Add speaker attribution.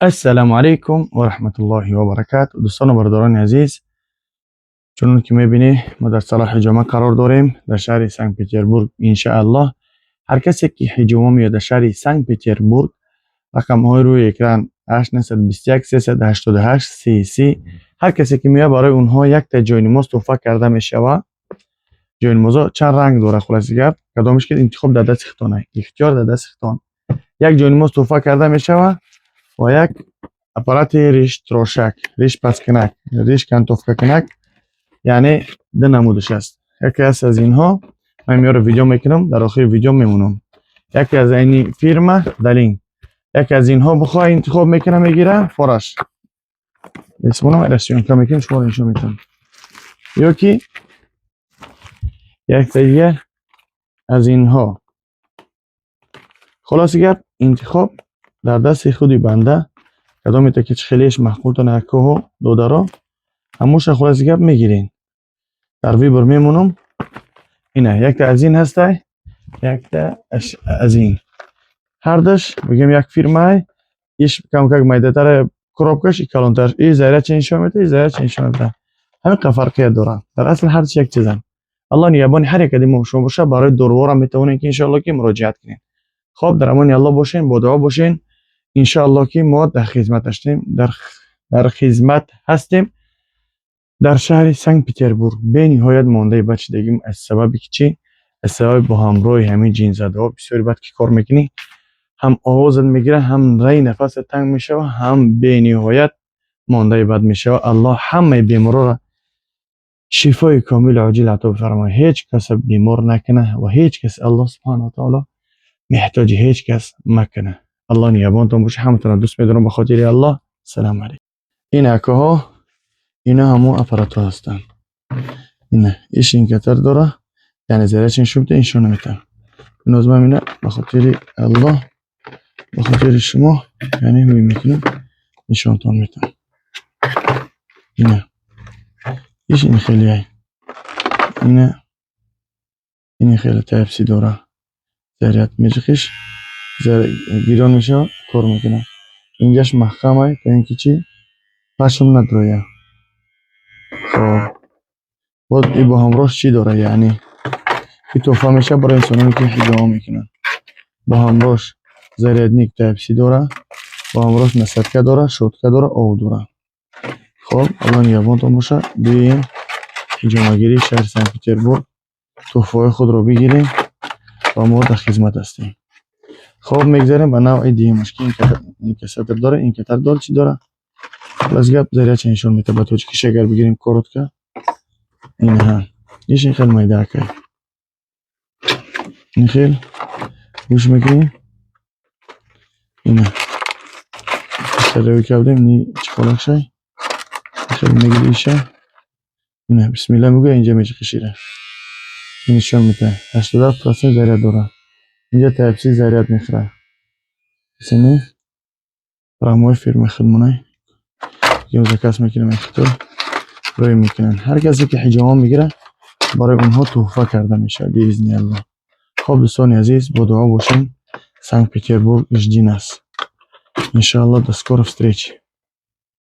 Speaker 1: السلام علیکم و رحمت الله و برکاته. دوستان و برادران عزیز، چون که میبینی ما در سال حجامه قرار داریم در شهر سنت پترزبورگ. انشاءالله هر کسی که حجامه میاد در شهر سنت پترزبورگ، رقم های روی اکران 821 388 33، هر کسی که میاد برای اونها یک تا جای نماز تحفه کرده میشوه. جای نماز چند رنگ داره، خلاص گپ کدامش که انتخاب در دست خودتونه، اختیار در دست خودتون. یک جای نماز تحفه کرده میشوه و یک اپارات ریش تراشک، ریش پس کنک، ریش کنتوفکه کنک، یعنی دو نمودش است. یکی از اینها من میاره ویدیو میکنم، در آخر ویدیو میمونم. یکی از این فیرما دلین، یکی از اینها بخواه انتخاب میکنه میگیره فورش اسمونم رسیون که میکنم شما اینشو میتونم. یکی یک دیگه از اینها. خلاص گپ انتخاب در دست خودی بنده، کدامی تا که خیلیش محقول تا نکه دو درا هموش خلاص گپ میگیرین. در ویبر میمونم. اینه یک تا از این هسته، یک تا از این. هر دش بگیم یک فیرمای ایش کم که مایده تر کروب کش کلانتر ای زیره چه انشا میده، ای زیره چه انشا میده. همین فرقیت دارن. در اصل هر چی یک چیزن. الله نیابانی هر یک کدیم شما باشه برای دروارم میتونین که انشالله که مراجعت کنین. خب در امان الله باشین، با دعا باشین. انشالله که ما در خدمت هستیم، در خدمت هستیم. در شهر سنت پترزبورگ به نهایت مانده بچه دیگیم از سببی که چی؟ از سبب با همراه همین جین زده ها بسیاری بد که کار میکنی، هم آوازت میگیره، هم رای نفس تنگ میشه و هم به نهایت مانده بد میشه. و الله همه بیمارا را شفای کامل عاجل عطا بفرماید. هیچ کس بیمار نکنه و هیچ کس الله سبحانه و تعالی محتاج هیچ کس مکنه. الله نیابانتون باشه. همتون دوست میدارم به خاطر الله. سلام علیکم. این اکه ها اینا همون اپارات ها هستن. اینه ایش این کتر داره، یعنی زیرش این شبته اینشو نمیتن. نظمم اینه به خاطر الله، به خاطر شما، یعنی هوی میکنم نشانتان میتن. اینه ایش این خیلی های اینه خیلی تایپسی داره، زیریت میجخش گیران میشه کار میکنه. اینجاش محکم های تا اینکه چی پشم ندرویه. خب باید ای با همراهش چی داره، یعنی این توفه میشه برای انسانانی که حجامه میکنن. با همراهش زریدنیک تایپسی داره، با همراهش نصدکه داره، شوتکه داره، آو داره. خب الان نیابانتون باشه بیاین حجامه گیری شهر سنت پترزبورگ توفه خود رو بگیریم و ما در خدمت هستیم. خب میگذاریم به نوع دیگه‌اش که این کسر داره، این کتر داره چی داره. خلاص گپ زریعه چه نشون میده با توچ که شگر بگیریم کارت که این ها ایش این خیلی مایده که این خیلی گوش میکنیم. اینه سر روی کردیم نی چکالک شای خیلی میگیری ایشه. اینه بسم الله میگه اینجا میشه خشیره. این نشون میده 80% زریعه داره. اینجا تایپسی زریعت میخوره. سینه رقمای فیرم خدمونه که مزکس میکنم اختیار روی میکنن. هر کسی که حجامه میگیره برای اونها تحفه کرده میشه باذن الله. خب دوستان عزیز با دعا باشین. سنت پترزبورگ جدین است. انشاءالله до скорой встречи.